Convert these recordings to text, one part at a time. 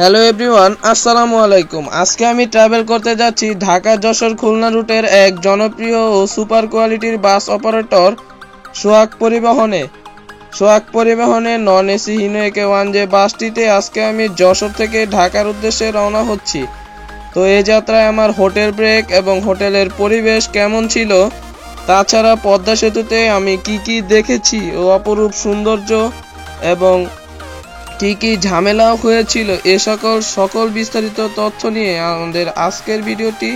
Hello everyone, আসসালামু আলাইকুম। আজকে আমি ট্রাভেল করতে যাচ্ছি ঢাকা যশোর খুলনা রুটের এক জনপ্রিয় ও সুপার কোয়ালিটির বাস অপারেটর সোহাগ পরিবহনে নন এসি হিনো AK1 যে বাসটিতে আজকে আমি যশোর থেকে ঢাকার উদ্দেশ্যে রওনা হচ্ছি। তো এই যাত্রায় আমার হোটেল ব্রেক এবং হোটেলের পরিবেশ কেমন ছিল, তাছাড়া পদ্মা সেতুতে আমি কি দেখেছি ও অপরূপ সৌন্দর্য এবং কি ঝামেলাও হয়েছিল, এ সকল বিস্তারিত তথ্য নিয়ে আমাদের আজকের ভিডিওটি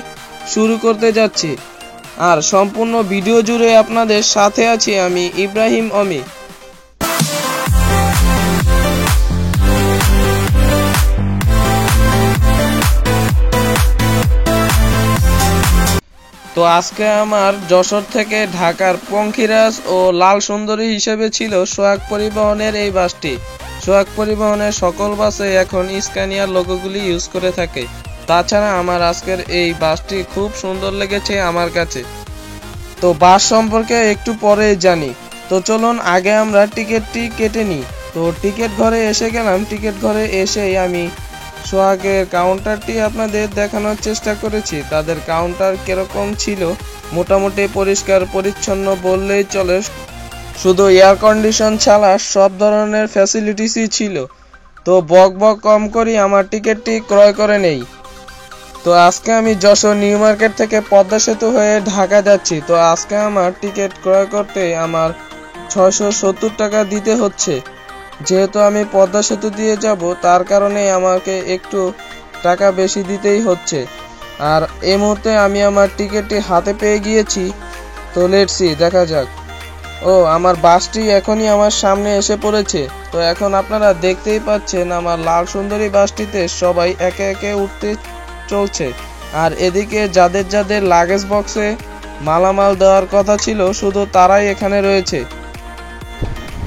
শুরু করতে যাচ্ছি। আর সম্পূর্ণ ভিডিও জুড়ে আপনাদের সাথে আছি আমি ইব্রাহিম অমি। তো আজকে আমার যশোর থেকে ঢাকার পঙ্খিরাজ ও লাল সুন্দরী হিসেবে ছিল সোহাগ পরিবহনের এই বাসটি। সোহাগ পরিবহনের সকল বাসে এখন স্ক্যানিয়ার লোগোগুলি ইউজ করে থাকে। তাছাড়া আমার আজকের এই বাসটি খুব সুন্দর লেগেছে আমার কাছে। তো বাস সম্পর্কে একটু পরে জানি। তো চলুন আগে আমরা টিকিটটি কেটে নিই। তো টিকিট ঘরে এসে গেলাম। টিকিট ঘরে এসেই আমি সোহাগের কাউন্টারটি আপনাদের দেখানোর চেষ্টা করেছি। তাদের কাউন্টার কিরকম ছিল, মোটামুটি পরিষ্কার পরিচ্ছন্ন বললেই চলে। শুধু এয়ার কন্ডিশন ছাড়া সব ধরনের ফ্যাসিলিটিসই ছিল। তো বক কম করি আমার টিকিটটি ক্রয় করে নেই। তো আজকে আমি যশোর নিউ মার্কেট থেকে পদ্মা সেতু হয়ে ঢাকা যাচ্ছি। তো আজকে আমার টিকিট ক্রয় করতে আমার 670 টাকা দিতে হচ্ছে। যেহেতু আমি পদ্মা সেতু দিয়ে যাব, তার কারণে আমাকে একটু টাকা বেশি দিতেই হচ্ছে। আর এই মুহূর্তে আমি আমার টিকিটটি হাতে পেয়ে গিয়েছি। তো লেটস সি, দেখা যাক। ও আমার বাসটি এখনই আমার সামনে এসে পড়েছে। তো এখন আপনারা দেখতেই পাচ্ছেন আমার লাল সুন্দরী বাসটিতে সবাই একে একে উঠতে চলছে। আর এদিকে যাদের লাগেজ বক্সে মালামাল দেওয়ার কথা ছিল, শুধু তারাই এখানে রয়েছে।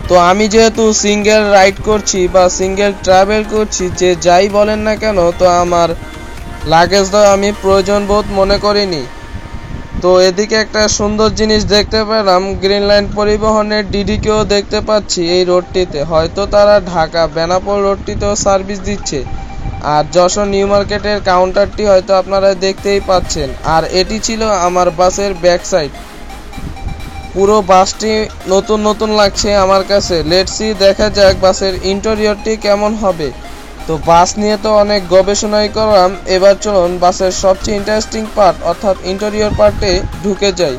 তো আমি যেহেতু সিঙ্গেল রাইড করছি বা সিঙ্গেল ট্রাভেল করছি, যে যাই বলেন না কেন, তো আমার লাগেজ দেওয়া আমি প্রয়োজন বোধ মনে করিনি। তো এদিকে একটা সুন্দর জিনিস দেখতে পেলাম, গ্রিন লাইন পরিবহনের ডিডিকেও দেখতে পাচ্ছি এই রোডটিতে। হয়তো তারা ঢাকা বেনাপোল রোডটিতেও সার্ভিস দিচ্ছে। আর যশোর নিউ মার্কেটের কাউন্টারটি হয়তো আপনারা দেখতেই পাচ্ছেন। আর এটি ছিল আমার বাসের ব্যাক সাইড। পুরো বাসটি নতুন লাগছে আমার কাছে। লেটস সি, দেখা যাক বাসের ইন্টেরিয়রটি কেমন হবে। তো বাস নিয়ে তো অনেক গবেষণাই করলাম। এবার চলুন বাসের সবচেয়ে ইন্টারেস্টিং পার্ট অর্থাৎ ইন্টেরিয়র পার্টে ঢুকে যাই।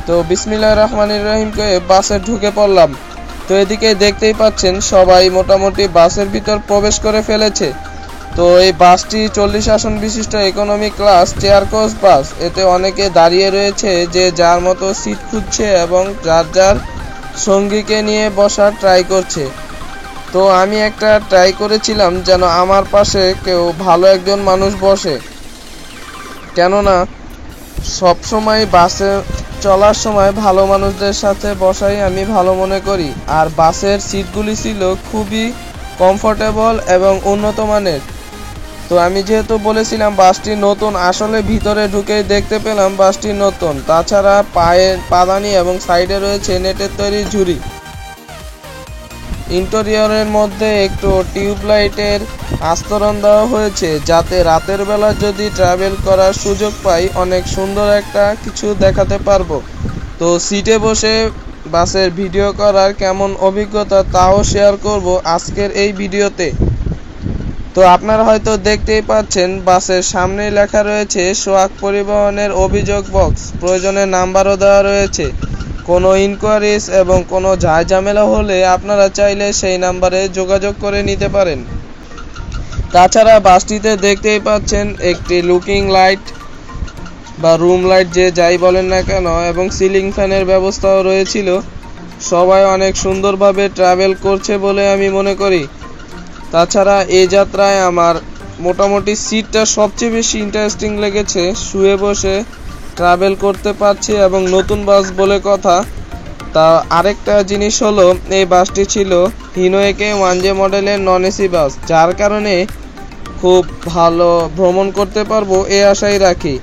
তো বিসমিল্লাহির রহমানির রহিম কয়ে বাসে ঢুকে পড়লাম। তো এদিকে দেখতেই পাচ্ছেন সবাই মোটামুটি বাসের ভিতর প্রবেশ করে ফেলেছে। তো এই বাসটি 40 আসন বিশিষ্ট ইকোনমি ক্লাস চেয়ার কোচ বাস। এতে অনেকে দাঁড়িয়ে রয়েছে, যে যার মতো সিট খুঁজছে এবং যার সঙ্গীকে নিয়ে বসার ট্রাই করছে। তো আমি একটা ট্রাই করেছিলাম যেন আমার পাশে কেউ ভালো একজন মানুষ বসে, কেননা সবসময় বাসে চলার সময় ভালো মানুষদের সাথে বসাই আমি ভালো মনে করি। আর বাসের সিটগুলি ছিল খুবই কমফোর্টেবল এবং উন্নত মানের। তো আমি যেহেতু বলেছিলাম বাসটি নতুন, আসলে ভিতরে ঢুকেই দেখতে পেলাম বাসটি নতুন। তাছাড়া পাদানি এবং সাইডে রয়েছে নেটের তৈরি ঝুড়ি। ইন্টেরিয়রের মধ্যে একটু টিউবলাইটের আস্তরণ দেওয়া হয়েছে, যাতে রাতের বেলা যদি ট্রাভেল করার সুযোগ পাই অনেক সুন্দর একটা কিছু দেখাতে পারবো। তো সিটে বসে বাসের ভিডিও করার কেমন অভিজ্ঞতা তাও শেয়ার করব আজকের এই ভিডিওতে। তো আপনারা হয়তো দেখতেই পাচ্ছেন বাসের সামনেই লেখা রয়েছে সোহাগ পরিবহনের অভিযোগ বক্স। প্রয়োজনে নাম্বারও দেওয়া রয়েছে। কোনো ইনকোয়ারিজ এবং কোনো ঝামেলা হলে আপনারা চাইলে সেই নাম্বারে যোগাযোগ করে নিতে পারেন। তাছাড়া বাসটিতে দেখতেই পাচ্ছেন একটি লুকিং লাইট বা রুম লাইট, যে যাই বলেন না কেন, এবং সিলিং ফ্যানের ব্যবস্থাও রয়েছিল। সবাই অনেক সুন্দরভাবে ট্রাভেল করছে বলে আমি মনে করি। তাছাড়া এই যাত্রায় আমার মোটামুটি সিটটা সবচেয়ে বেশি ইন্টারেস্টিং লেগেছে। শুয়ে বসে ট্রাভেল করতে পারছি এবং নতুন বাস বলে কথা। তা আরেকটা জিনিস হলো, এই বাসটি ছিল হিনো AK1 মডেলের নন এসি বাস, যার কারণে খুব ভালো ভ্রমণ করতে পারবো এ আশাই রাখি।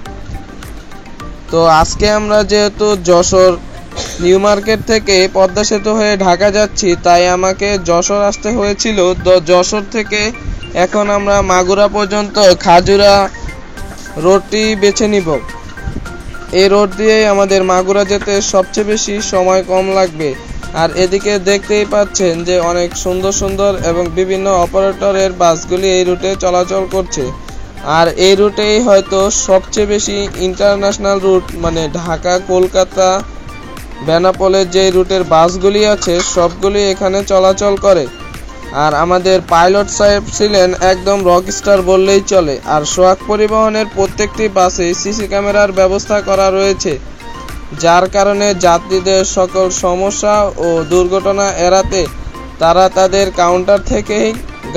তো আজকে আমরা যেহেতু যশোর নিউ মার্কেট থেকে পদ্মা সেতু হয়ে ঢাকা যাচ্ছি, তাই আমাকে যশোর আসতে হয়েছিল। যশোর থেকে এখন আমরা মাগুরা পর্যন্ত খাজুরা রোডটি বেছে নিব। এই রোড দিয়েই আমাদের মাগুরা যেতে সবচেয়ে বেশি সময় কম লাগবে। আর এদিকে দেখতেই পাচ্ছেন যে অনেক সুন্দর সুন্দর এবং বিভিন্ন অপারেটরের বাসগুলি এই রুটে চলাচল করছে। আর এই রুটেই হয়তো সবচেয়ে বেশি ইন্টারন্যাশনাল রুট, মানে ঢাকা কলকাতা বেনাপোলের যে রুটের বাসগুলি আছে সবগুলি এখানে চলাচল করে। আর আমাদের পাইলট সাহেব ছিলেন একদম রকস্টার বললেই চলে। আর সোহাগ পরিবহনের প্রত্যেকটি বাসে সিসি ক্যামেরার ব্যবস্থা করা রয়েছে, যার কারণে যাত্রীদের সকল সমস্যা ও দুর্ঘটনা এড়াতে তারা তাদের কাউন্টার থেকেই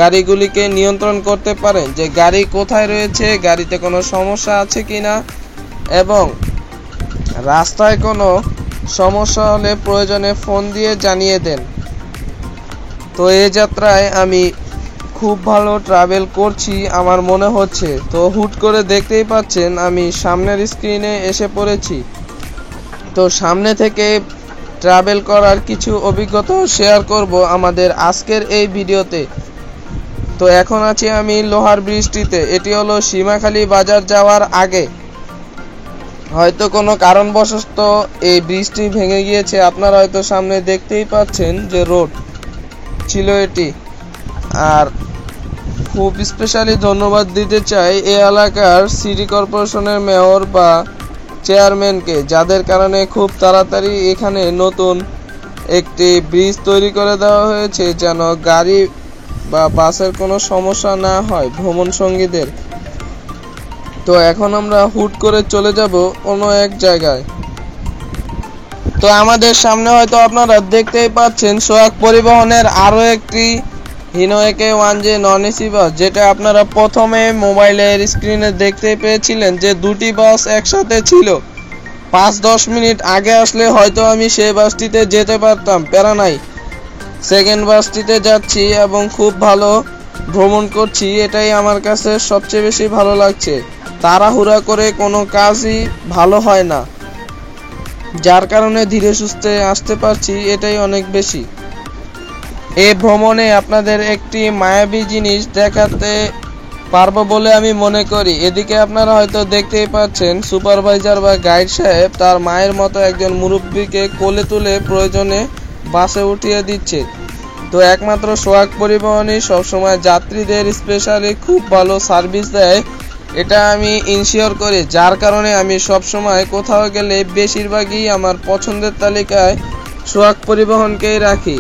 গাড়িগুলিকে নিয়ন্ত্রণ করতে পারেন যে গাড়ি কোথায় রয়েছে, গাড়িতে কোনো সমস্যা আছে কিনা, এবং রাস্তায় কোনো সমস্যা হলে প্রয়োজনে ফোন দিয়ে জানিয়ে দেন। তো এই যাত্রায় আমি খুব ভালো ট্রাভেল করছি আমার মনে হচ্ছে। তো হুট করে দেখতেই পাচ্ছেন আমি সামনের স্ক্রিনে এসে পড়েছি। তো সামনে থেকে ট্রাভেল করার কিছু অভিজ্ঞতা শেয়ার করব আমাদের আজকের এই ভিডিওতে। তো এখন আছি আমি লোহার ব্রিজটিতে। এটি হলো সীমাখালী বাজার যাওয়ার আগে। হয়তো কোনো কারণবশত এই ব্রিজটি ভেঙে গিয়েছে, আপনারা হয়তো সামনে দেখতেই পাচ্ছেন যে রোড ছিল এটি। আর খুব স্পেশালি ধন্যবাদ দিতে চাই এই এলাকার সিটি কর্পোরেশনের মেয়র বা চেয়ারম্যানকে, যাদের কারণে খুব তাড়াতাড়ি এখানে নতুন একটি ব্রিজ তৈরি করে দেওয়া হয়েছে যেন গাড়ি বা বাসের কোনো সমস্যা না হয় ভ্রমণ সঙ্গীদের। তো এখন আমরা হুট করে চলে যাব অন্য এক জায়গায়। তো আমাদের সামনে হয়তো আপনারা দেখতেই পাচ্ছেন সোহাগ পরিবহনের আরো একটি Hino AK1J non AC bus, যেটা আপনারা প্রথমে মোবাইলের স্ক্রিনে দেখতে পেয়েছিলেন যে দুটি বাস একসাথে ছিল। 5-10 মিনিট আগে আসলে হয়তো আমি সেই বাসটিতে যেতে পারতাম, প্যারা নাই। সেকেন্ড বাসটিতে যাচ্ছি এবং খুব ভালো ভ্রমণ করছি, এটাই আমার কাছে সবচেয়ে বেশি ভালো লাগছে। তাড়াহুড়া করে কোনো কাজই ভালো হয় না, যার কারণে ধীরে সুস্থে আসতে পারছি, এটাই অনেক বেশি। এই ভ্রমণে আপনাদের একটি মায়াবী জিনিস দেখাতে পারবো বলে আমি মনে করি। এদিকে আপনারা হয়তো দেখতেই পাচ্ছেন সুপারভাইজার বা গাইড সাহেব তার মায়ের মতো একজন মুরব্বীকে কোলে তুলে প্রয়োজনে বাসে উঠিয়ে দিচ্ছে। তো একমাত্র সোহাগ পরিবহনই সবসময় যাত্রীদের স্পেশালি খুব ভালো সার্ভিস দেয়, এটা আমি ইনশিওর করি। যার কারণে আমি সবসময় কোথাও গেলে বেশিরভাগই আমার পছন্দের তালিকায় সোহাগ পরিবহনকেই রাখি।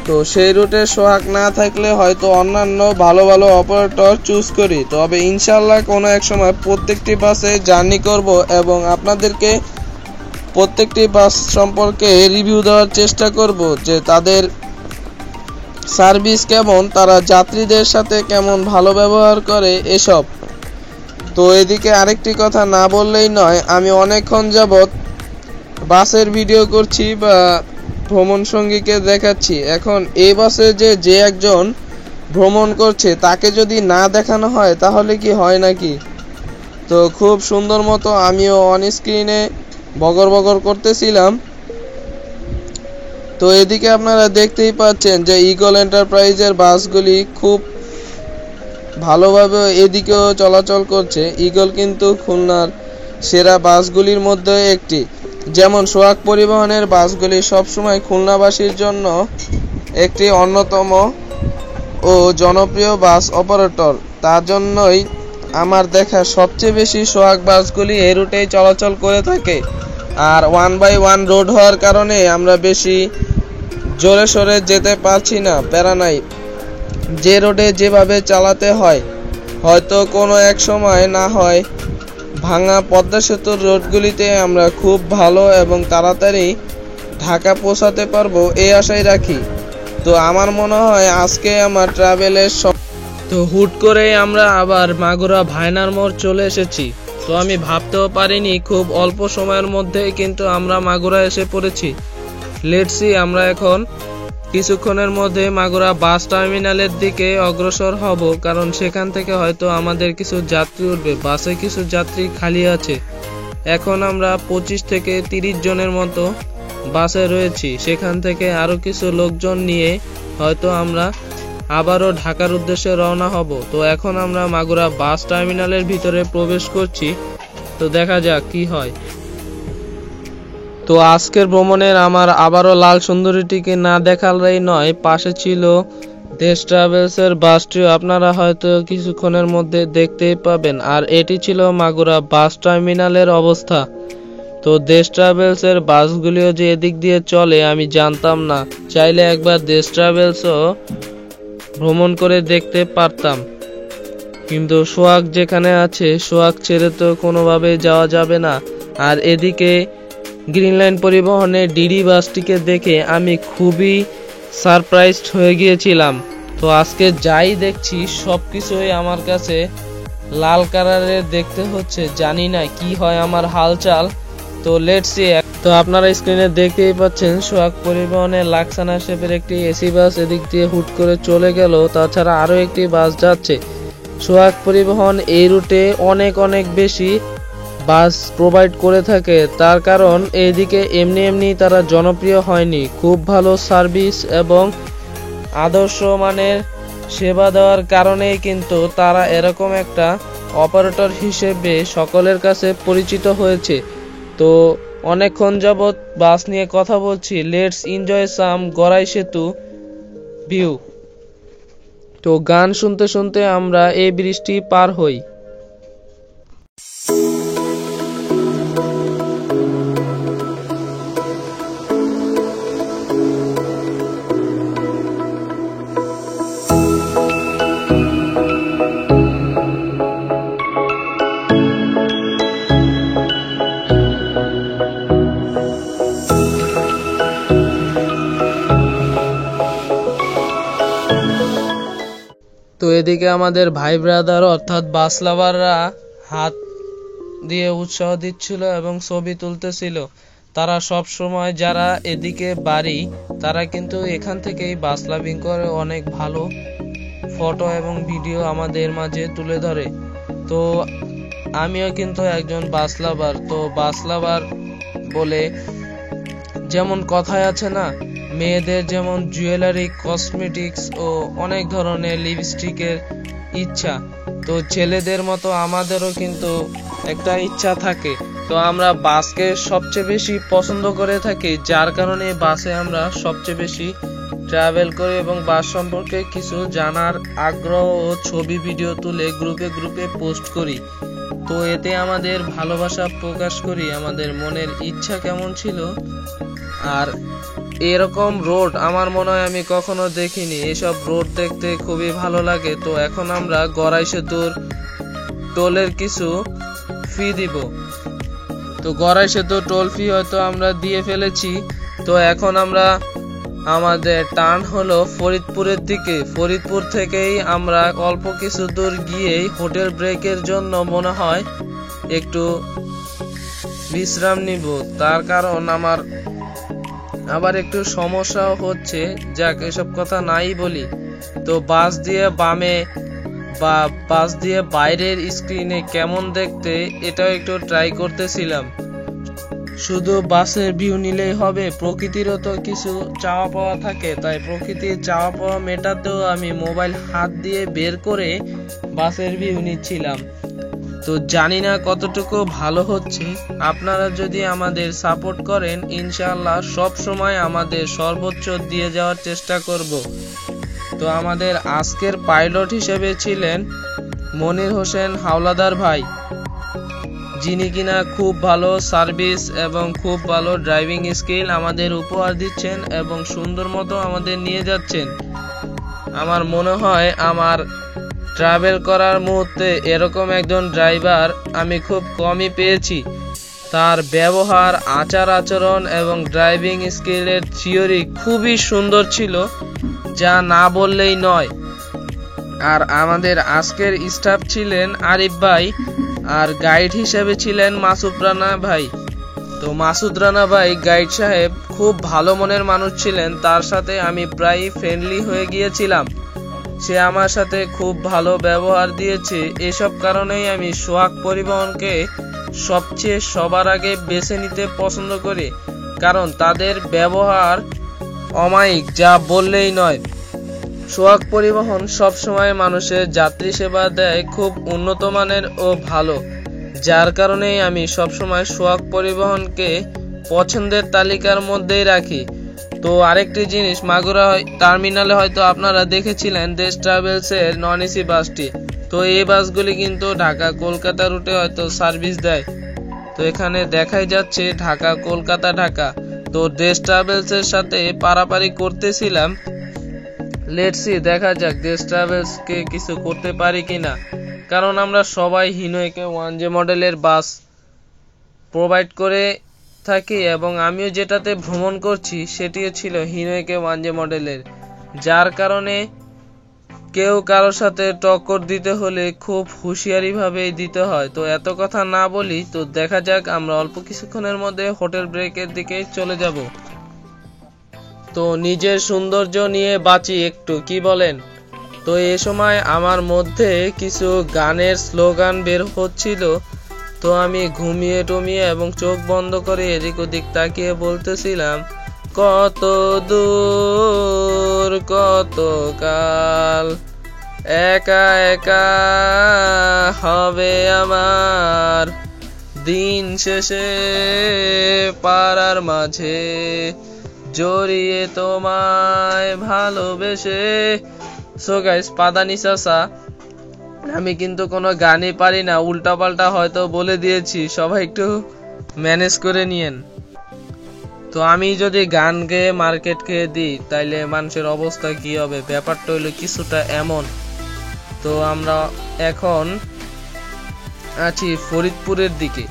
তো সেই রুটে সোহাগ না থাকলে হয়তো অন্যান্য ভালো ভালো অপারেটর চুজ করি। তবে ইনশাল্লাহ কোনো এক সময় প্রত্যেকটি বাসে জার্নি করব এবং আপনাদেরকে প্রত্যেকটি বাস সম্পর্কে রিভিউ দেওয়ার চেষ্টা করব যে তাদের সার্ভিস কেমন, তারা যাত্রীদের সাথে কেমন ভালো ব্যবহার করে এসব। তো এদিকে আরেকটি কথা না বললেই নয়, আমি অনেকক্ষণ যাবত বাসের ভিডিও করছি বা ভ্রমণ সঙ্গীকে দেখাচ্ছি। এখন এই বাসে যে একজন ভ্রমণ করছে তাকে যদি না দেখানো হয় তাহলে কি হয় নাকি। তো খুব সুন্দর মতো আমিও অন স্ক্রিনে বগর বগর করতেছিলাম। তো এদিকে আপনারা দেখতেই পাচ্ছেন যে ইগল এন্টারপ্রাইজের বাসগুলি খুব ভালোভাবে এদিকেও চলাচল করছে। ইগল কিন্তু খুলনার সেরা বাসগুলির মধ্যে একটি। যেমন সোহাগ পরিবহনের বাসগুলি সবসময় খুলনাবাসীর জন্য একটি অন্যতম ও জনপ্রিয় বাস অপারেটর। তার জন্যই আমার দেখা সবচেয়ে বেশি সোহাগ বাসগুলি এই রুটেই চলাচল করে থাকে। আর 1/1 রোড হওয়ার কারণে আমরা বেশি জোরে সোরে যেতে পারছি না, প্যারা নাই। যে রোডে যেভাবে চালাতে হয়, হয়তো কোনো এক সময় না হয় ভাঙা পদ্মা সেতুর রোডগুলিতে আমরা খুব ভালো এবং তাড়াতাড়ি ঢাকা পৌঁছাতে পারবো এই আশাই রাখি। তো আমার মনে হয় আজকে আমার ট্রাভেলের তো হুট করে আমরা আবার মাগুরা ভায়নার মোড় চলে এসেছি। তো আমি ভাবতেও পারিনি খুব অল্প সময়ের মধ্যেই কিন্তু আমরা মাগুরা এসে পড়েছি। লেটস সি, আমরা এখন কিছুক্ষণের মধ্যে মাগুরা বাস টার্মিনালের দিকে অগ্রসর হব, কারণ সেখান থেকে হয়তো আমাদের কিছু যাত্রী উঠবে। বাসে কিছু যাত্রী খালি আছে। এখন আমরা 25 থেকে 30 জনের মতো বাসে রয়েছি। সেখান থেকে আরো কিছু লোকজন নিয়ে হয়তো আমরা আবারও ঢাকার উদ্দেশ্যে রওনা হব। তো এখন আমরা মাগুরা বাস টার্মিনালের ভিতরে প্রবেশ করছি, তো দেখা যাক কি হয়। তো আজকের ভ্রমণের আমার আবারও লাল সুন্দরীটিকে না দেখালেই নয়, পাশে ছিল দেশ ট্রাভেলস এর বাসটিও আপনারা হয়তো কিছুক্ষণের মধ্যে দেখতেই পাবেন। আর এটি ছিল মাগুরা বাস টার্মিনালের অবস্থা। তো দেশ ট্রাভেলস এর বাসগুলিও যে এদিক দিয়ে চলে আমি জানতাম না, চাইলে একবার দেশ ট্রাভেলসও ভ্রমণ করে দেখতে পারতাম, কিন্তু সোহাগ যেখানে আছে সোহাগ ছেড়ে তো কোনোভাবেই যাওয়া যাবে না। আর এদিকে গ্রিন লাইন পরিবহনের ডিডি বাসটিকে দেখে আমি খুবই সারপ্রাইজড হয়ে গিয়েছিলাম। তো আজকে যাই দেখছি সবকিছুই আমার কাছে লাল কালারের দেখতে হচ্ছে, জানি না কি হয় আমার হালচাল। তো লেটস সি। তো আপনারা স্ক্রিনে দেখতেই পাচ্ছেন সোহাগ পরিবহনের লাক্সানা শেপের একটি এসি বাস এদিক দিয়ে হুট করে চলে গেল। তাছাড়া আরো একটি বাস যাচ্ছে। সোহাগ পরিবহন এই রুটে অনেক বেশি বাস প্রোভাইড করে থাকে, তার কারণ এইদিকে এমনি তারা জনপ্রিয় হয়নি। খুব ভালো সার্ভিস এবং আদর্শ মানের সেবা দেওয়ার কারণেই কিন্তু তারা এরকম একটা অপারেটর হিসেবে সকলের কাছে পরিচিত হয়েছে। তো অনেকক্ষণ যাবৎ বাস নিয়ে কথা বলছি, লেটস এনজয় সাম গড়াই সেতু ভিউ। তো গান শুনতে শুনতে আমরা এই ব্রিজটি পার হই। তো এদিকে আমাদের ভাই ব্রাদার অর্থাৎ বাস লাভাররা হাত দিয়ে উৎসাহ দিচ্ছিল এবং ছবি তুলতেছিল। তারা সব সময় যারা এদিকে বাড়ি তারা কিন্তু এখান থেকেই বাস লাভিং করে অনেক ভালো ফটো এবং ভিডিও আমাদের মাঝে তুলে ধরে। তো আমিও কিন্তু একজন বাস লাভার। তো বাস লাভার বলে যেমন কথায় আছে না, মেয়েদের যেমন জুয়েলারি, কসমেটিক্স ও অনেক ধরনের লিপস্টিকের ইচ্ছা, তো ছেলেদের মতো আমাদেরও কিন্তু একটা ইচ্ছা থাকে। তো আমরা বাসকে সবচেয়ে বেশি পছন্দ করে থাকি, যার কারণে বাসে আমরা সবচেয়ে বেশি ট্রাভেল করি এবং বাস সম্পর্কে কিছু জানার আগ্রহ ও ছবি ভিডিও তুলে গ্রুপে পোস্ট করি। তো এতে আমাদের ভালোবাসা প্রকাশ করি, আমাদের মনের ইচ্ছা কেমন ছিল। আর এরকম রোড আমার মনে হয় আমি কখনো দেখিনি, এসব রোড দেখতে খুবই ভালো লাগে। তো এখন আমরা গড়াই সেতুর টোলের কিছু ফি দিব। তো গড়াই সেতুর টোল ফি হয়তো আমরা দিয়ে ফেলেছি। তো এখন আমরা আমাদের টার্ন হলো ফরিদপুরের দিকে। ফরিদপুর থেকেই আমরা অল্প কিছু দূর গিয়েই হোটেল ব্রেকের জন্য মনে হয় একটু বিশ্রাম নিব, তার কারণ আমার আবার একটু সমস্যা হচ্ছে। যাক, এসব কথা নাই বলি। তো বাস দিয়ে বামে বা বাস দিয়ে বাইরের স্ক্রিনে কেমন দেখতে এটাও একটু ট্রাই করতেছিলাম। শুধু বাসের ভিউ নিলেই হবে, প্রকৃতিরও তো কিছু চাওয়া পাওয়া থাকে, তাই প্রকৃতির চাওয়া পাওয়া মেটাতেও আমি মোবাইল হাত দিয়ে বের করে বাসের ভিউ নিচ্ছিলাম। তো জানি না কতটুকু ভালো হচ্ছে, আপনারা যদি আমাদের সাপোর্ট করেন ইনশাআল্লাহ সব সময় আমাদের সর্বোচ্চ দিয়ে যাওয়ার চেষ্টা করব। তো আমাদের আজকের পাইলট হিসেবে ছিলেন মনির হোসেন হাওলাদার ভাই, যিনি কিনা খুব ভালো সার্ভিস এবং খুব ভালো ড্রাইভিং স্কিল আমাদের উপহার দিচ্ছেন এবং সুন্দর মতো আমাদের নিয়ে যাচ্ছেন। আমার মনে হয় আমার ট্রাভেল করার মুহূর্তে এরকম একজন ড্রাইভার আমি খুব কমই পেয়েছি। তার ব্যবহার, আচার আচরণ এবং ড্রাইভিং স্কিলের থিওরি খুবই সুন্দর ছিল, যা না বললেই নয়। আর আমাদের আজকের স্টাফ ছিলেন আরিফ ভাই, আর গাইড হিসেবে ছিলেন মাসুদ রানা ভাই। তো মাসুদ রানা ভাই গাইড সাহেব খুব ভালো মনের মানুষ ছিলেন, তার সাথে আমি প্রায় ফ্রেন্ডলি হয়ে গিয়েছিলাম। সে আমার সাথে খুব ভালো ব্যবহার দিয়েছে। এসব কারণেই আমি সোহাগ পরিবহনকে সবার আগে বেছে নিতে পছন্দ করি, কারণ তাদের ব্যবহার অমায়িক, যা বললেই নয়। সোহাগ পরিবহন সবসময় মানুষের যাত্রী সেবা দেয় খুব উন্নত মানের ও ভালো, যার কারণেই আমি সবসময় সোহাগ পরিবহনকে পছন্দের তালিকার মধ্যেই রাখি। তো আরেকটি জিনিস, মাগুরা টার্মিনালে হয়তো আপনারা দেখেছিলেন দেশ ট্রাভেলস এর নন এসি বাসটি। তো এই বাসগুলি কিন্তু ঢাকা কলকাতা রুটে হয়তো সার্ভিস দেয়। তো এখানে দেখাই যাচ্ছে ঢাকা কলকাতা ঢাকা। তো দেশ ট্রাভেলস এর সাথে পারাপারি করতেছিলাম। লেটস সি, দেখা যাক দেশ ট্রাভেলস কে কিছু করতে পারি কিনা, কারণ আমরা সবাই হিনোকে 1J মডেলের বাস প্রোভাইড করে থাকি এবং আমিও যেটাতে ভ্রমণ করছি সেটিও ছিল হিনোকে 1J মডেলের, যার কারণে কেউ কারোর সাথে টক্কর দিতে হলে খুব হুঁশিয়ারি ভাবেই দিতে হয়। তো এত কথা না বলি, তো দেখা যাক, আমরা অল্প কিছুক্ষণের মধ্যে হোটেল ব্রেকের দিকে চলে যাব। তো নিজের সৌন্দর্য নিয়ে বাঁচি একটু, কি বলেন? তো এই সময় আমার মধ্যে কিছু গানের স্লোগান বের হচ্ছিল। তো আমি ঘুমিয়ে টুমিয়ে এবং চোখ বন্ধ করে এদিক ওদিক তাকিয়ে বলতেছিলাম, কত দূর কত কাল একা একা হবে আমার দিন শেষে পাড়ার মাঝে জড়িয়ে তোমায় ভালোবেসে। সো গাইস, পাদানি চাচা, আমি কিন্তু কোনো গানই পারি না, উল্টা পাল্টা হয়তো বলে দিয়েছি, সবাই একটু ম্যানেজ করে নিয়েন। তো আমি যদি গান গেয়ে মার্কেট খেয়ে দিই তাইলে মানুষের অবস্থা কি হবে, ব্যাপারটা হইলো কিছুটা এমন। তো আমরা এখন আছি ফরিদপুরের দিকে,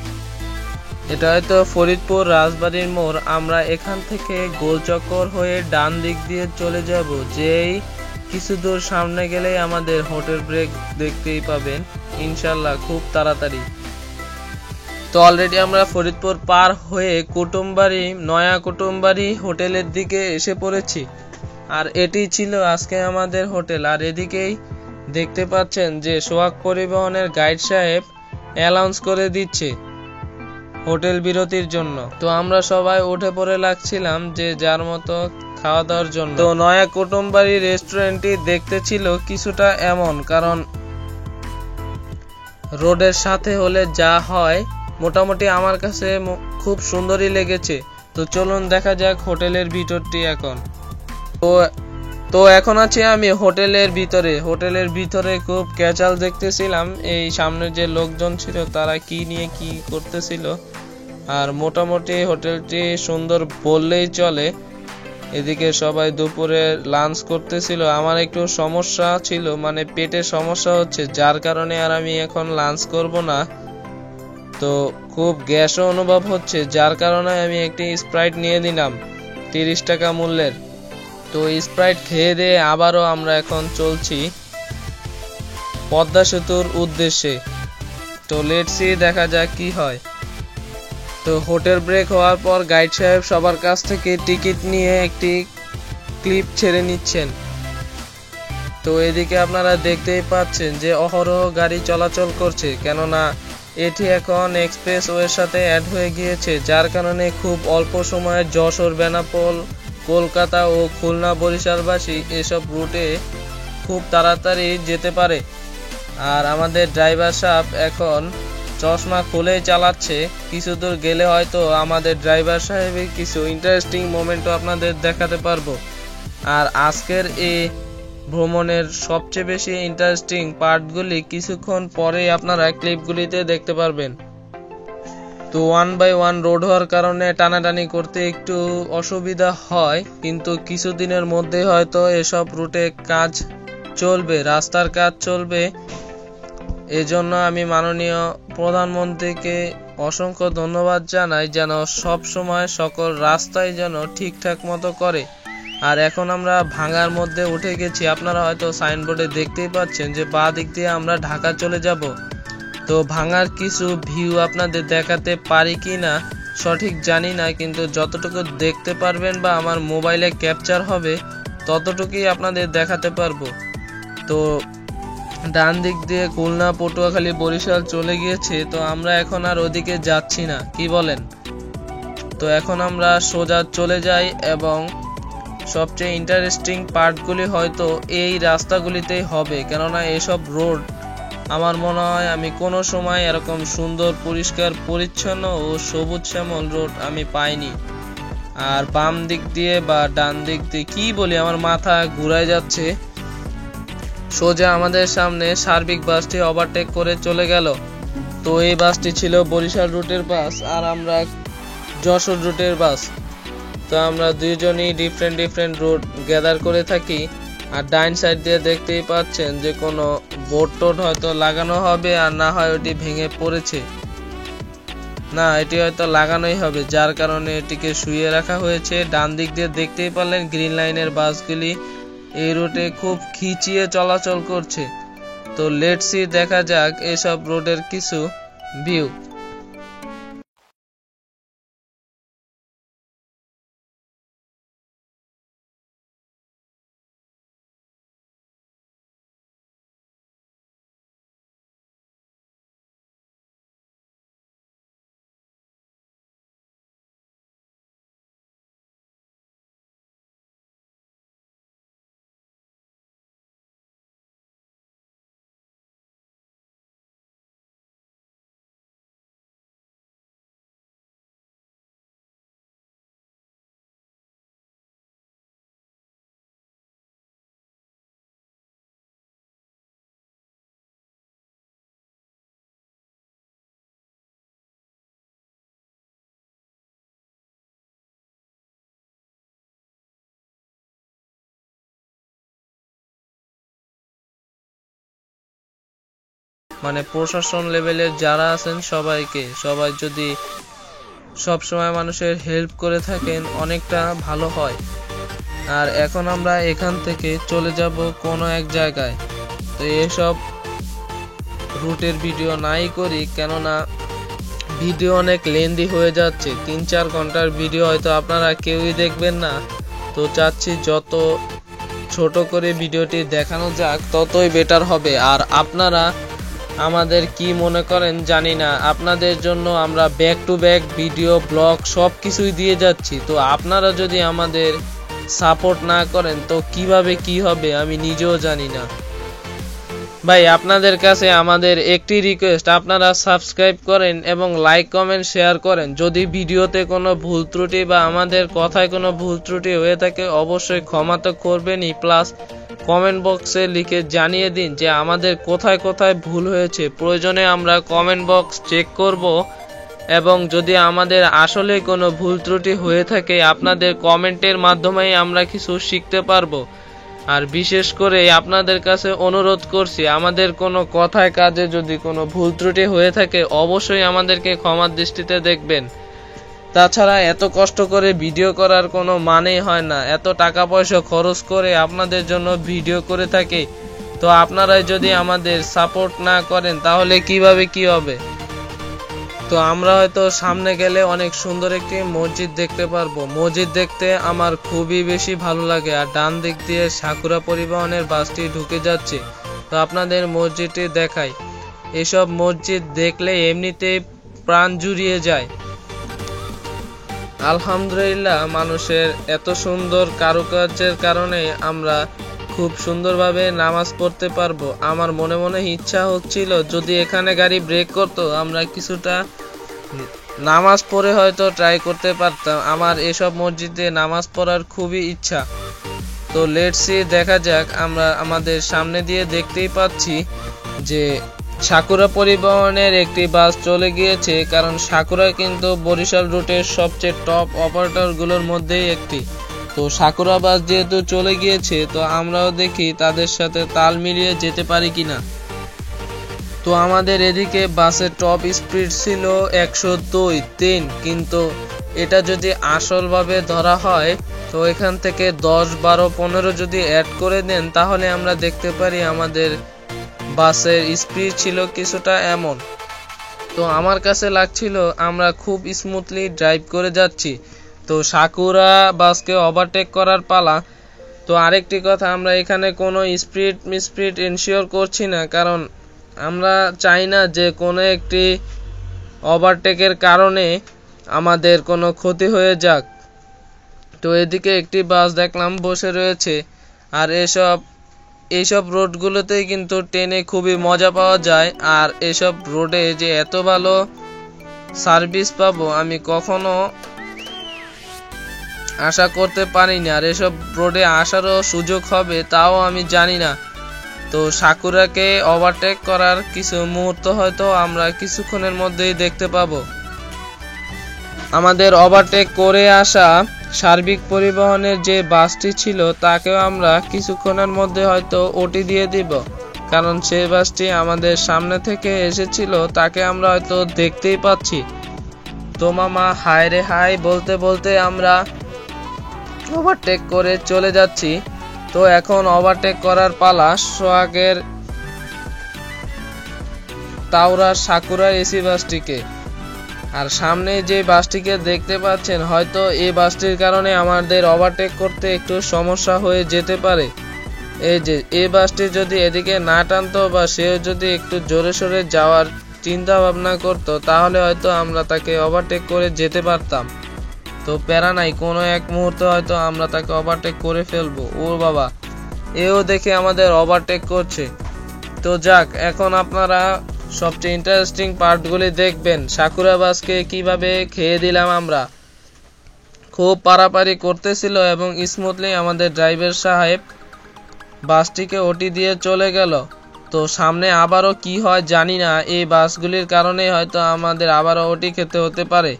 এটা হয়তো ফরিদপুর রাজবাড়ির মোড়। আমরা এখান থেকে গোলচক্কর হয়ে ডান দিক দিয়ে চলে যাব, যেই কিছু দূর সামনে গেলেই আমাদের হোটেল ব্রেক দেখতেই পাবেন ইনশাল্লাহ খুব তাড়াতাড়ি। তো অলরেডি আমরা ফরিদপুর পার হয়ে কুটুমবাড়ি, নয়া কুটুমবাড়ি হোটেলের দিকে এসে পড়েছি। আর এটি ছিল আজকে আমাদের হোটেল। আর এদিকেই দেখতে পাচ্ছেন যে সোহাগ পরিবহনের গাইড সাহেব অ্যানাউন্স করে দিচ্ছে হোটেল বিরতির জন্য। তো আমরা সবাই উঠে পড়ে লাগছিলাম যে যার মতো খাওয়া দাওয়ার জন্য। তো নয়া কুটুমবাড়ি রেস্টুরেন্টটি দেখতে ছিল কিছুটা এমন, কারণ রোডের সাথে হলে যা হয় মোটামুটি আমার কাছে খুব সুন্দরই লেগেছে। তো চলুন দেখা যাক হোটেলের ভিতরটি এখন। তো এখন আছি আমি হোটেলের ভিতরে। হোটেলের ভিতরে খুব ক্যাচাল দেখতেছিলাম, এই সামনে যে লোকজন ছিল তারা কি নিয়ে কি করতেছিল। আর মোটামুটি হোটেলটি সুন্দর বললেই চলে। এদিকে সবাই দুপুরে লাঞ্চ করতেছিল। আমার একটু সমস্যা ছিল, মানে পেটে সমস্যা হচ্ছে, যার কারণে আর আমি এখন লাঞ্চ করব না। তো খুব গ্যাসও অনুভব হচ্ছে, যার কারণে আমি একটি স্প্রাইট নিয়ে নিলাম 30 টাকা মূল্যের। তো স্প্রাইট খেয়ে দিয়ে আবারও আমরা এখন চলছি পদ্মা সেতুর উদ্দেশ্যে। তো লেটস সি, দেখা যাক কি হয়। তো হোটেল ব্রেক হওয়ার পর গাইড সাহেব সবার কাছ থেকে টিকিট নিয়ে একটি ক্লিপ ছেড়ে নিচ্ছেন। তো এদিকে আপনারা দেখতেই পাচ্ছেন যে অহরহ গাড়ি চলাচল করছে, কেননা এটি এখন এক্সপ্রেস ওয়ের সাথে অ্যাড হয়ে গিয়েছে, যার কারণে খুব অল্প সময়ে যশোর, বেনাপোল, কলকাতা ও খুলনা বরিশালবাসী এসব রুটে খুব তাড়াতাড়ি যেতে পারে। আর আমাদের ড্রাইভার সাহেব এখন চশমা খুলেই চালাচ্ছে। কিছু দূর গেলে হয়তো আমাদের ড্রাইভার সাহেবের কিছু ইন্টারেস্টিং মোমেন্টও আপনাদের দেখাতে পারবো। আর আজকের এই ভ্রমণের সবচেয়ে বেশি ইন্টারেস্টিং পার্টগুলি কিছুক্ষণ পরেই আপনারা ক্লিপগুলিতে দেখতে পারবেন। তো 1 বাই 1 রোড হওয়ার কারণে টানাটানি করতে একটু অসুবিধা হয়, কিন্তু কিছুদিনের মধ্যে হয়তো এসব রুটে কাজ চলবে, রাস্তার কাজ চলবে। এজন্য আমি মাননীয় প্রধানমন্ত্রীকে অসংখ্য ধন্যবাদ জানাই, যেন সব সময় সকল রাস্তায় যেন ঠিকঠাক মতো করে। আর এখন আমরা ভাঙ্গার মধ্যে উঠে গেছি। আপনারা হয়তো সাইনবোর্ডে দেখতেই পাচ্ছেন যে বাঁ দিক দিয়ে আমরা ঢাকা চলে যাব। তো ভাঙ্গার কিছু ভিউ আপনাদের দেখাতে পারি কি না সঠিক জানি না, কিন্তু যতটুকু দেখতে পারবেন বা আমার মোবাইলে ক্যাপচার হবে ততটুকুই আপনাদের দেখাতে পারবো। তো ডান দিক দিয়ে খুলনা, পটুয়াখালী, বরিশাল চলে গিয়েছে। তো আমরা এখন আর ওদিকে যাচ্ছি না, কি বলেন? তো এখন আমরা সোজা চলে যাই এবং সবচেয়ে ইন্টারেস্টিং পার্টগুলি হয়তো এই রাস্তাগুলিতেই হবে, কেননা এসব রোড আমার মনে হয় আমি কোনো সময় এরকম সুন্দর পরিষ্কার পরিচ্ছন্ন ও সবুজ শ্যামল রোড আমি পাইনি। আর বাম দিক দিয়ে বা ডান দিক দিয়ে কি বলি, আমার মাথা ঘুরায় যাচ্ছে। সোজা আমাদের সামনে সার্বিক বাসটি ওভারটেক করে চলে গেল। তো এই বাসটি ছিল বরিশাল রুটের বাস আর আমরা যশোর রুটের বাস। তো আমরা দুইজনই ডিফারেন্ট রুট গ্যাদার করে থাকি। আর ডাইন সাইড দিয়ে দেখতেই পাচ্ছেন যে কোনো বোর্ড টোড হয়তো লাগানো হবে, আর না হয় ওটি ভেঙে পড়েছে। না, এটি হয়তো লাগানোই হবে, যার কারণে এটিকে শুইয়ে রাখা হয়েছে। ডান দিক দিয়ে দেখতেই পারলেন গ্রিন লাইনের বাসগুলি এই রুটে খুব খিচিয়ে চলাচল করছে। তো লেটস সি, দেখা যাক এসব রোডের কিছু ভিউ। মানে প্রশাসন লেভেলের যারা আছেন সবাই যদি সব সময় মানুষের হেল্প করে থাকেন অনেকটা ভালো হয়। আর এখন আমরা এখান থেকে চলে যাব কোনো এক জায়গায়। তো এসব রুটের ভিডিও নাই করি, কেননা ভিডিও অনেক লেন্দি হয়ে যাচ্ছে। 3-4 ঘন্টার ভিডিও হয়তো আপনারা কেউই দেখবেন না। তো চাচ্ছি যত ছোট করে ভিডিওটি দেখানো যাক ততই বেটার হবে। আর আপনারা আমাদের কি মনে করেন জানি না, আপনাদের জন্য আমরা back to back video blog সব কিছুই দিয়ে যাচ্ছি। তো আপনারা যদি আমাদের সাপোর্ট না করেন তো কিভাবে কি হবে আমি নিজেও জানি না। ভাই, আপনাদের কাছে আমাদের একটি রিকোয়েস্ট, আপনারা সাবস্ক্রাইব করেন এবং লাইক কমেন্ট শেয়ার করেন। যদি ভিডিওতে কোনো ভুল ত্রুটি বা আমাদের কথায় কোনো ভুল ত্রুটি হয়ে থাকে অবশ্যই ক্ষমা তো করবেনই, প্লাস কমেন্ট বক্সে লিখে জানিয়ে দিন যে আমাদের কোথায় কোথায় ভুল হয়েছে। প্রয়োজনে আমরা কমেন্ট বক্স চেক করব এবং যদি আমাদের আসলে কোনো ভুল ত্রুটি হয়ে থাকে আপনাদের কমেন্টের মাধ্যমেই আমরা কিছু শিখতে পারবো। আর বিশেষ করে আপনাদের কাছে অনুরোধ করছি, আমাদের কোনো কথায় কাজে যদি কোনো ভুল ত্রুটি হয়ে থাকে অবশ্যই আমাদেরকে ক্ষমার দৃষ্টিতে দেখবেন। তাছাড়া এত কষ্ট করে ভিডিও করার কোনো মানেই হয় না। এত টাকা পয়সা খরচ করে আপনাদের জন্য ভিডিও করে থাকি, তো আপনারাই যদি আমাদের সাপোর্ট না করেন তাহলে কিভাবে কি হবে। তো আমরা হয়তো সামনে গেলে অনেক সুন্দর একটি মসজিদ দেখতে পারবো। মসজিদ দেখতে আমার খুবই বেশি ভালো লাগে। আর ডান দিক দিয়ে সাকুরা পরিবহনের বাসটি ঢুকে যাচ্ছে। তো আপনাদের মসজিদটি দেখাই। এসব মসজিদ দেখলে এমনিতেই প্রাণ জুড়িয়ে যায়। আলহামদুলিল্লাহ, মানুষের এত সুন্দর কারুকার্যের কারণে আমরা খুব সুন্দরভাবে নামাজ পড়তে পারবো। আমার মনে মনে ইচ্ছা হচ্ছিল যদি এখানে গাড়ি ব্রেক করতো আমরা কিছুটা নামাজ পড়ে হয়তো ট্রাই করতে পারতাম। আমার এসব মসজিদে নামাজ পড়ার খুবই ইচ্ছা। তো লেটস সি, দেখা যাক। আমরা আমাদের সামনে দিয়ে দেখতেই পাচ্ছি যে সাকুরা পরিবহনের একটি বাস চলে গিয়েছে, কারণ সাকুরা কিন্তু বরিশাল রুটের সবচেয়ে টপ অপারেটরগুলোর মধ্যেই একটি। তো সাকুরা বাস যেহেতু চলে গিয়েছে তো আমরাও দেখি তাদের সাথে তাল মিলিয়ে যেতে পারি কিনা। তো আমাদের এদিকে বাসের টপ স্পিড ছিল 102-3, কিন্তু এটা যদি আসলভাবে ধরা হয় তো এখান থেকে 10, 12, 15 যদি অ্যাড করে দেন তাহলে আমরা দেখতে পারি আমাদের বাসের স্পিড ছিল কিছুটা এমন। তো আমার কাছে লাগছিল আমরা খুব স্মুথলি ড্রাইভ করে যাচ্ছি। তো সাকুরা বাসকে ওভারটেক করার পালা। তো আরেকটি কথা, আমরা এখানে কোনো স্পিড এনশিওর করছি না, কারণ আমরা চাই না যে কোনো একটি ওভারটেকের কারণে আমাদের কোনো ক্ষতি হয়ে যাক। তো এদিকে একটি বাস দেখলাম বসে রয়েছে। আর এইসব রোডগুলোতেই কিন্তু ট্রেনে খুবই মজা পাওয়া যায়। আর এসব রোডে যে এত ভালো সার্ভিস পাবো আমি কখনো আশা করতে পারিনি। আর এসব রোডে আসারও সুযোগ হবে তাও আমি জানি না। তো সাকুরাকে ওভারটেক করার কিছু মুহূর্ত হয়তো আমরা কিছুক্ষণের মধ্যেই দেখতে পাবো। আমাদের ওভারটেক করে আসা সার্বিক পরিবহনের যে বাসটি ছিল তাকেও আমরা কিছুক্ষণের মধ্যে হয়তো ওটি দিয়ে দিব, কারণ সেই বাসটি আমাদের সামনে থেকে এসেছিল, তাকে আমরা হয়তো দেখতেই পাচ্ছি। তো মামা হায় রে হাই বলতে বলতে আমরা ওভারটেক করে চলে যাচ্ছি। তো এখন ওভারটেক করার পালা সোহাগের তাওরা সাকুরা এসি বাসটিকে। আর সামনে যে বাসটিকে দেখতে পাচ্ছেন, হয়তো এই বাসটির কারণে আমাদের ওভারটেক করতে একটু সমস্যা হয়ে যেতে পারে। এই যে এই বাসটি যদি এদিকে না টানতো বা সেও যদি একটু জোরে সোরে যাওয়ার চিন্তা ভাবনা করতো, তাহলে হয়তো আমরা তাকে ওভারটেক করে যেতে পারতাম। তো প্যারা নাই, কোনো এক মুহূর্তে হয়তো আমরা তাকে ওভারটেক করে ফেলবো। ও বাবা, এও দেখে আমাদের ওভারটেক করছে। তো যাক, এখন আপনারা সবচেয়ে ইন্টারেস্টিং পার্টগুলি দেখবেন। সাকুরা বাসকে কিভাবে খেয়ে দিলাম আমরা। খুব পারাপারি করতেছিল এবং স্মুথলি আমাদের ড্রাইভার সাহেব বাসটিকে ওটি দিয়ে চলে গেল। তো সামনে আবারও কি হয় জানি না, এই বাসগুলির কারণে হয়তো আমাদের আবারও ওটি খেতে হতে পারে।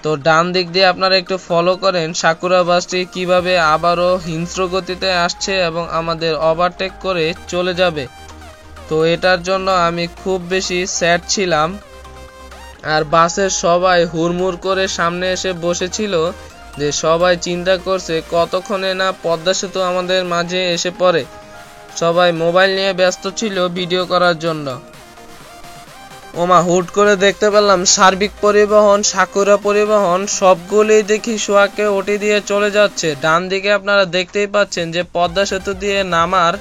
তো ডান দিক দিয়ে আপনারা একটু ফলো করেন সাকুরা বাসটি কিভাবে আবারও হিংস্র গতিতে আসছে এবং আমাদের ওভারটেক করে চলে যাবে। তো এটার জন্য আমি খুব বেশি স্যাড ছিলাম। আর বাসের সবাই হুড়মুড় করে সামনে এসে বসেছিল, যে সবাই চিন্তা করছে কতক্ষণে না পদ্মা সেতু আমাদের মাঝে এসে পড়ে। সবাই মোবাইল নিয়ে ব্যস্ত ছিল ভিডিও করার জন্য। ওমা, হুট করে দেখতে পেলাম সার্বিক পরিবহন, সাকুরা পরিবহন সবগুলোই দেখি সোহাগকে ওটি দিয়ে চলে যাচ্ছে। ডান দিকে আপনারা দেখতেই পাচ্ছেন যে পদ্মা সেতু দিয়ে নামার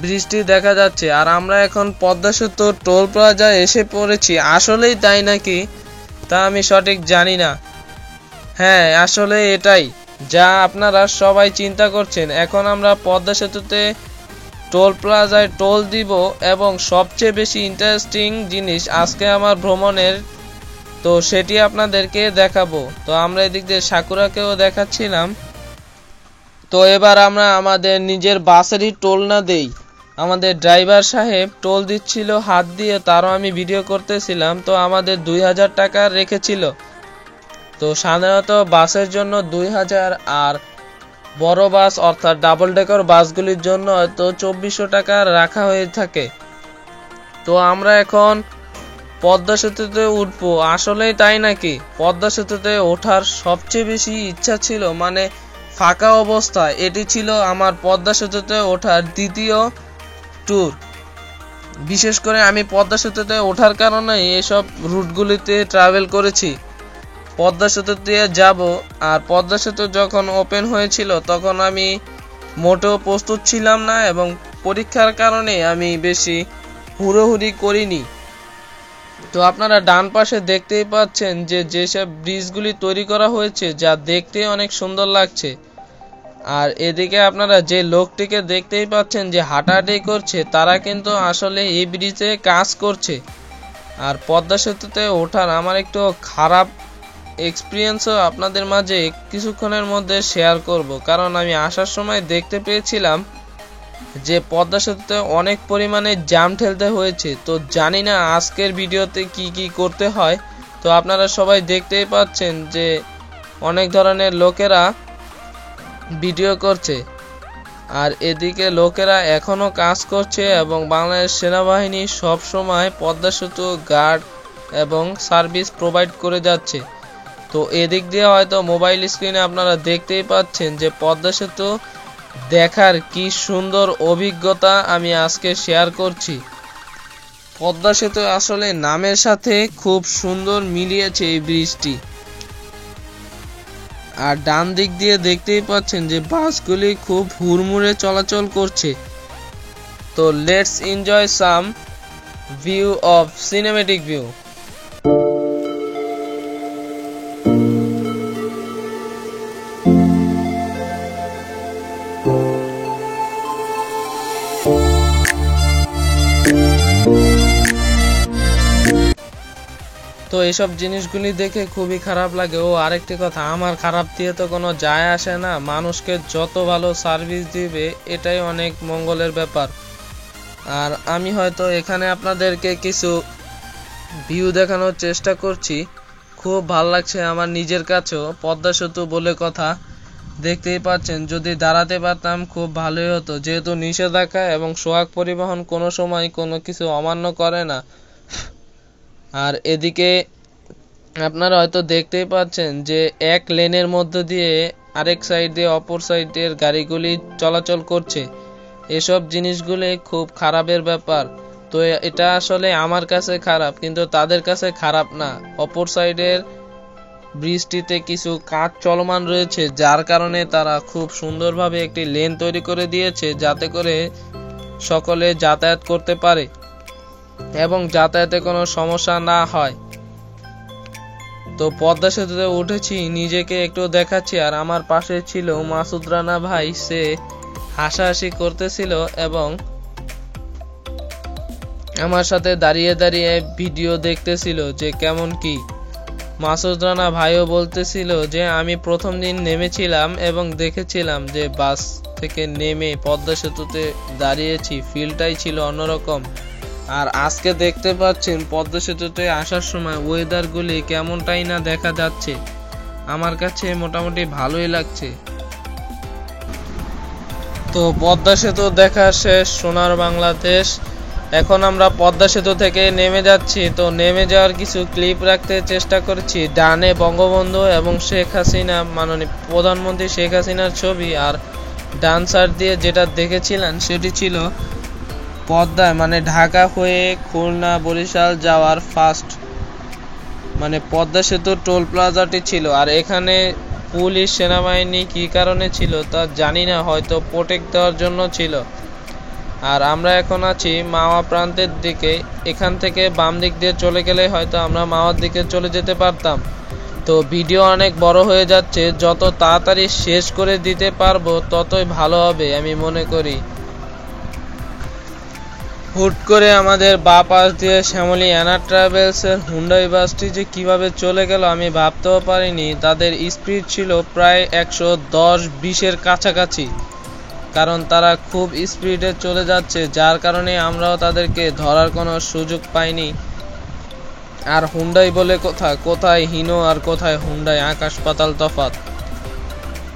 বৃষ্টি দেখা যাচ্ছে। আর আমরা এখন পদ্মা সেতু টোল প্লাজায় এসে পড়েছি। আসলেই তাই নাকি তা আমি সঠিক জানি না। হ্যাঁ, আসলে এটাই যা আপনারা সবাই চিন্তা করছেন। এখন আমরা পদ্মা সেতুতে টোল প্লাজায় টোল দিব এবং সবচেয়ে বেশি ইন্টারেস্টিং জিনিস আজকে আমার ভ্রমণের, তো সেটি আপনাদেরকে দেখাবো। তো আমরা এদিক দিয়ে সাকুরাকেও দেখাচ্ছিলাম। তো এবার আমরা আমাদের নিজের বাসেরই টোল না দেই, আমাদের ড্রাইভার সাহেব টোল দিচ্ছিল হাত দিয়ে, তারও আমি ভিডিও করতেছিলাম। তো আমাদের 2000 টাকা রেখেছিল। তো সাধারণত বাসের জন্য 2000, আর বড় বাস অর্থাৎ ডাবল ডেকার বাসগুলির জন্য হয়তো 2400 টাকা রাখা হয়ে থাকে। তো আমরা এখন পদ্মা সেতুতে উঠবো। আসলেই তাই নাকি, পদ্মা সেতুতে ওঠার সবচেয়ে বেশি ইচ্ছা ছিল, মানে ফাঁকা অবস্থায় এটি ছিল আমার পদ্মা সেতুতে ওঠার দ্বিতীয় ট্যুর। বিশেষ করে আমি পদ্মা সেতুতে ওঠার কারণে এসব রুটগুলিতে ট্রাভেল করেছি। পদ্মা সেতু দিয়ে যাব। আর পদ্মা সেতু যখন ওপেন হয়েছিল তখন আমি মোটেও প্রস্তুত ছিলাম না এবং পরীক্ষার কারণে আমি বেশি হুড়োহুড়ি করিনি। তো আপনারা ডান পাশে দেখতেই পাচ্ছেন যে যেসব ব্রিজগুলি তৈরি করা হয়েছে, যা দেখতে অনেক সুন্দর লাগছে। আর এদিকে আপনারা যে লোকটিকে দেখতেই পাচ্ছেন যে হাঁটাহাঁটি করছে, তারা কিন্তু আসলে এই ব্রিজে কাজ করছে। আর পদ্মা সেতুতে ওঠার আমার একটু খারাপ এক্সপিরিয়েন্সও আপনাদের মাঝে কিছুক্ষণের মধ্যে শেয়ার করব, কারণ আমি আসার সময় দেখতে পেয়েছিলাম যে পদ্মা সেতুতে অনেক পরিমাণে জ্যাম ঠেলতে হয়েছে। তো জানি না আজকের ভিডিওতে কি কি করতে হয়। তো আপনারা সবাই দেখতেই পাচ্ছেন যে অনেক ধরনের লোকেরা ভিডিও করছে। আর এদিকে লোকেরা এখনো কাজ করছে এবং বাংলাদেশ সেনাবাহিনী সব সময় পদ্মা সেতু গার্ড এবং সার্ভিস প্রোভাইড করে যাচ্ছে। তো এদিক দিয়ে হয়তো মোবাইল স্ক্রিনে আপনারা দেখতেই পাচ্ছেন যে পদ্মা সেতু দেখার কি সুন্দর অভিজ্ঞতা আমি আজকে শেয়ার করছি। পদ্মা সেতু আসলে নামের সাথে খুব সুন্দর মিলিয়েছে এই ব্রিজটি। আর ডান দিক দিয়ে দেখতেই পাচ্ছেন যে বাসগুলি খুব হুড়মুড়ে চলাচল করছে। তো let's enjoy some view of cinematic view. তো এইসব জিনিসগুলি দেখে খুবই খারাপ লাগে। ও আরেকটি কথা, আমার খারাপ দিয়ে তো কোনো যায় আসে না, মানুষকে যত ভালো সার্ভিস দিবে এটাই অনেক মঙ্গলের ব্যাপার। আর আমি হয়তো এখানে আপনাদেরকে কিছু ভিউ দেখানোর চেষ্টা করছি, খুব ভালো লাগছে আমার নিজের কাছেও। পদ্মা সেতু বলে কথা, দেখতেই পাচ্ছেন, যদি দাঁড়াতে পারতাম খুব ভালোই হতো, যেহেতু নিষেধাজ্ঞা এবং সোহাগ পরিবহন কোনো সময় কোনো কিছু অমান্য করে না। আর এদিকে আপনারা হয়তো দেখতেই পাচ্ছেন যে এক লেনের মধ্য দিয়ে আরেক সাইড দিয়ে অপর সাইডের গাড়িগুলি চলাচল করছে। এসব জিনিসগুলি খুব খারাপের ব্যাপার। তো এটা আসলে আমার কাছে খারাপ, কিন্তু তাদের কাছে খারাপ না। অপর সাইডের ব্রিজটিতে কিছু কাজ চলমান রয়েছে, যার কারণে তারা খুব সুন্দরভাবে একটি লেন তৈরি করে দিয়েছে, যাতে করে সকলে যাতায়াত করতে পারে এবং যাতায়াতে কোনো সমস্যা না হয়। তো পদ্মা সেতুতে উঠেছি, নিজেকে একটু দেখাচ্ছি। আর আমার পাশে ছিল মাসুদ রানা ভাই, সে হাসাহাসি করতেছিল এবং আমার সাথে দাঁড়িয়ে দাঁড়িয়ে ভিডিও দেখতেছিল যে কেমন কি। মাসুদ রানা ভাইও বলতেছিল যে আমি প্রথম দিন নেমেছিলাম এবং দেখেছিলাম যে বাস থেকে নেমে পদ্মা সেতুতে দাঁড়িয়েছি, ফিলটাই ছিল অন্যরকম। আর আজকে দেখতে পাচ্ছেন পদ্মা সেতুতে আসার সময় ওয়েদারগুলি কেমনটাই না দেখা যাচ্ছে, আমার কাছে মোটামুটি ভালোই লাগছে। তো পদ্মা সেতু দেখা শেষ, সোনার বাংলাদেশ। এখন আমরা পদ্মা সেতু থেকে নেমে যাচ্ছি। তো নেমে যাওয়ার কিছু ক্লিপ রাখতে চেষ্টা করছি। ডানে বঙ্গবন্ধু এবং শেখ হাসিনা, মাননীয় প্রধানমন্ত্রী শেখ হাসিনার ছবি। আর ডান সাইড দিয়ে যেটা দেখেছিলেন সেটি ছিল পদ্মায়, মানে ঢাকা হয়ে খুলনা বরিশাল যাওয়ার ফার্স্ট মানে পদ্মা সেতুর টোল প্লাজাটি ছিল। আর এখানে পুলিশ সেনাবাহিনী কি কারণে ছিল তা জানি না, হয়তো প্রোটেক্ট দেওয়ার জন্য ছিল। আর আমরা এখন আছি মাওয়া প্রান্তের দিকে। এখান থেকে বাম দিক দিয়ে চলে গেলে হয়তো আমরা মাওয়ার দিকে চলে যেতে পারতাম। তো ভিডিও অনেক বড় হয়ে যাচ্ছে, যত তাড়াতাড়ি শেষ করে দিতে পারবো ততই ভালো হবে আমি মনে করি। হুট করে আমাদের বাঁ পাশ দিয়ে শ্যামলী অ্যানা ট্রাভেলসের হুন্ডাই বাসটি যে কিভাবে চলে গেল আমি ভাবতেও পারিনি। তাদের স্পিড ছিল প্রায় 110-20-এর কাছাকাছি, কারণ তারা খুব স্পিডে চলে যাচ্ছে, যার কারণে আমরাও তাদেরকে ধরার কোনো সুযোগ পাইনি। আর হুন্ডাই বলে কথা, কোথায় হিনো আর কোথায় হুন্ডাই, আকাশ পাতাল তফাৎ।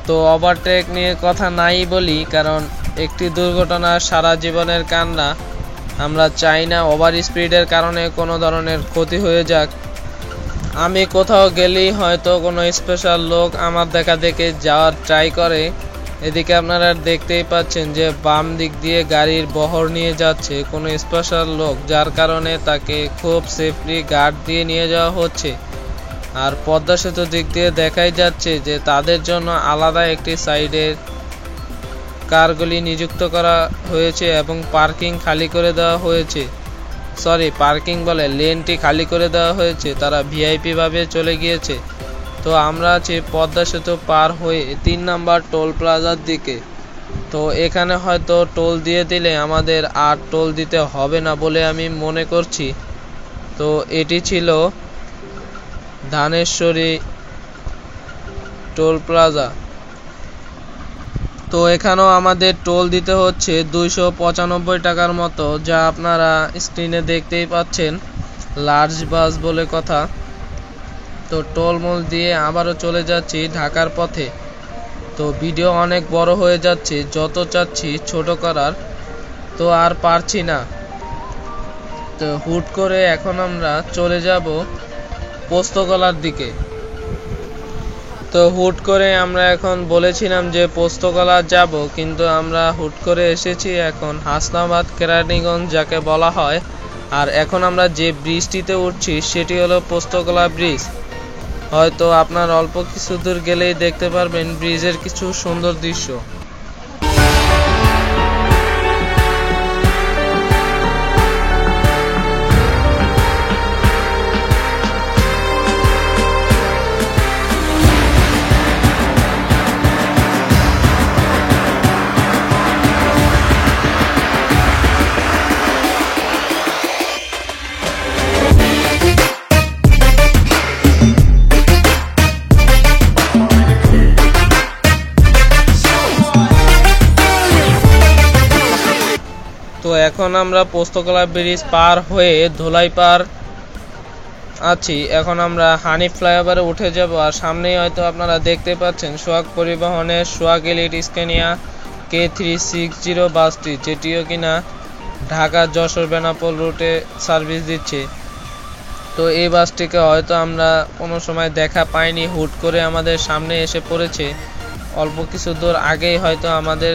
তো ওভারটেক নিয়ে কথা নাই বলি, কারণ একটি দুর্ঘটনা সারা জীবনের কান্না। আমরা চাই না ওভার স্পিডের কারণে কোনো ধরনের ক্ষতি হয়ে যাক। আমি কোথাও গেলেই হয়তো কোনো স্পেশাল লোক আমার দেখা দেখে যাওয়ার ট্রাই করে। এদিকে আপনারা দেখতেই পাচ্ছেন যে বাম দিক দিয়ে গাড়ির বহর নিয়ে যাচ্ছে কোনো স্পেশাল লোক, যার কারণে তাকে খুব সেফলি গার্ড দিয়ে নিয়ে যাওয়া হচ্ছে। আর পদ্মা সেতু দিক দিয়ে দেখাই যাচ্ছে যে তাদের জন্য আলাদা একটি সাইডে কারগুলি নিযুক্ত করা হয়েছে এবং পার্কিং খালি করে দেওয়া হয়েছে। পার্কিং বলে, লেনটি খালি করে দেওয়া হয়েছে, তারা ভিআইপি ভাবে চলে গিয়েছে। তো আমরা আছি পদ্মা সেতু পার হয়ে 3 নাম্বার টোল প্লাজার দিকে। তো এখানে হয়তো টোল দিয়ে দিলে আমাদের আর টোল দিতে হবে না বলে আমি মনে করছি। তো এটি ছিল ধানেশ্বরী টোল প্লাজা। তো এখানেও আমাদের টোল দিতে হচ্ছে 295 টাকার মতো, যা আপনারা স্ক্রিনে দেখতেই পাচ্ছেন। লার্জ বাস বলে কথা। তো টোল মোল দিয়ে আবারও চলে যাচ্ছি ঢাকার পথে। তো ভিডিও অনেক বড় হয়ে যাচ্ছে, যত চাচ্ছি ছোট করার তো আর পারছি না। তো হুট করে এখন আমরা চলে যাব পোস্তগোলার দিকে। তো হুট করে আমরা এখন বলেছিলাম যে পোস্তগোলা যাব, কিন্তু আমরা হুট করে এসেছি এখন হাসনাবাদ কেরানীগঞ্জ যাকে বলা হয়। আর এখন আমরা যে ব্রিজটিতে উঠছি সেটি হলো পোস্তগোলা ব্রিজ। হয়তো আপনার অল্প কিছু দূর গেলেই দেখতে পারবেন ব্রিজের কিছু সুন্দর দৃশ্য। এখন আমরা পোস্তকলা ব্রিজ পার হয়ে ধোলাইপাড় আছি। এখন আমরা হানিফ ফ্লাইওভারে উঠে যাব। আর সামনেই হয়তো আপনারা দেখতে পাচ্ছেন সোহাগ পরিবহনের সোহাগ এলিট স্ক্যানিয়া K360 বাসটি, যেটিও কিনা ঢাকা যশোর বেনাপোল রুটে সার্ভিস দিচ্ছে। তো এই বাসটিকে হয়তো আমরা কোনো সময় দেখা পাইনি, হুট করে আমাদের সামনে এসে পড়েছে। অল্প কিছু দূর আগেই হয়তো আমাদের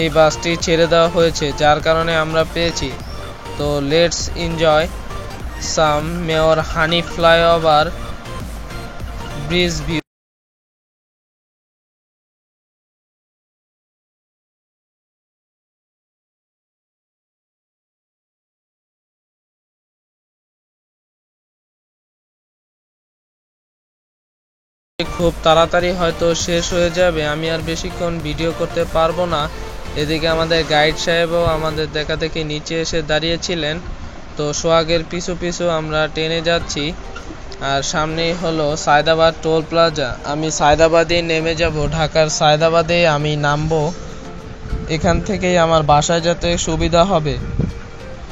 এই বাসটি ছেড়ে দেওয়া হয়েছে, যার কারণে আমরা পেয়েছি। তো let's enjoy some mayor Hanif flyover bridge view. খুব তাড়াতাড়ি হয়তো শেষ হয়ে যাবে, আমি আর বেশিক্ষণ ভিডিও করতে পারবো না। এদিকে আমাদের গাইড সাহেবও আমাদের দেখা দেখি নিচে এসে দাঁড়িয়েছিলেন। তো সোহাগের পিছু পিছু আমরা ট্রেনে যাচ্ছি। আর সামনেই হলো সায়দাবাদ টোল প্লাজা। আমি সায়দাবাদে নেমে যাব, ঢাকার সায়দাবাদে আমি নামবো। এখান থেকেই আমার বাসায় যেতে সুবিধা হবে।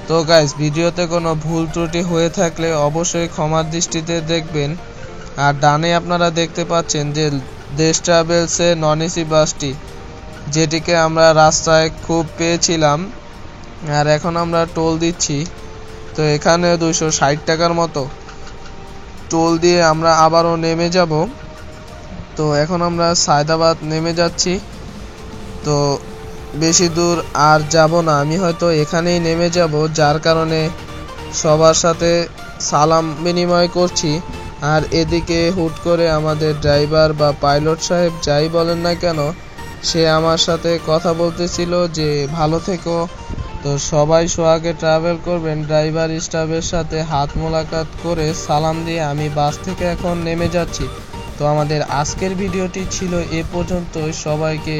তো গাইস, ভিডিওতে কোনো ভুল ত্রুটি হয়ে থাকলে অবশ্যই ক্ষমার দৃষ্টিতে দেখবেন। আর ডানে আপনারা দেখতে পাচ্ছেন যে দেশ ট্রাভেলসের নন এসি বাসটি, যেটিকে আমরা রাস্তায় খুব পেয়েছিলাম। আর এখন আমরা টোল দিচ্ছি। তো এখানে 260 টাকার মতো টোল দিয়ে আমরা আবারও নেমে যাব। তো এখন আমরা সায়দাবাদ নেমে যাচ্ছি। তো বেশি দূর আর যাব না, আমি হয়তো এখানেই নেমে যাব, যার কারণে সবার সাথে সালাম বিনিময় করছি। আর এদিকে হুট করে আমাদের ড্রাইভার বা পাইলট সাহেব যাই বলেন না কেন, সে আমার সাথে কথা বলতেছিল যে ভালো থেকো। তো সবাই সোহাগে ট্রাভেল করবেন, ড্রাইভার স্টাফের সাথে হাত মোলাকাত করে সালাম দিয়ে আমি বাস থেকে এখন নেমে যাচ্ছি। তো আমাদের আজকের ভিডিওটি ছিল এ পর্যন্তই। সবাইকে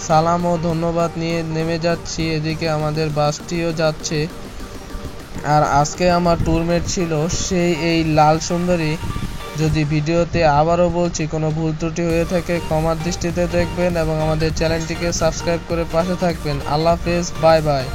সালাম ও ধন্যবাদ নিয়ে নেমে যাচ্ছি। এদিকে আমাদের বাসটিও যাচ্ছে। আর আজকে আমার ট্যুরমেট ছিল সেই এই লাল সুন্দরী। যদি ভিডিওতে আবারও বলছি কোনো ভুল ত্রুটি হয়ে থাকে ক্ষমার দৃষ্টিতে দেখবেন এবং আমাদের চ্যানেলটিকে সাবস্ক্রাইব করে পাশে থাকবেন। আল্লাহ হাফেজ, বাই বাই।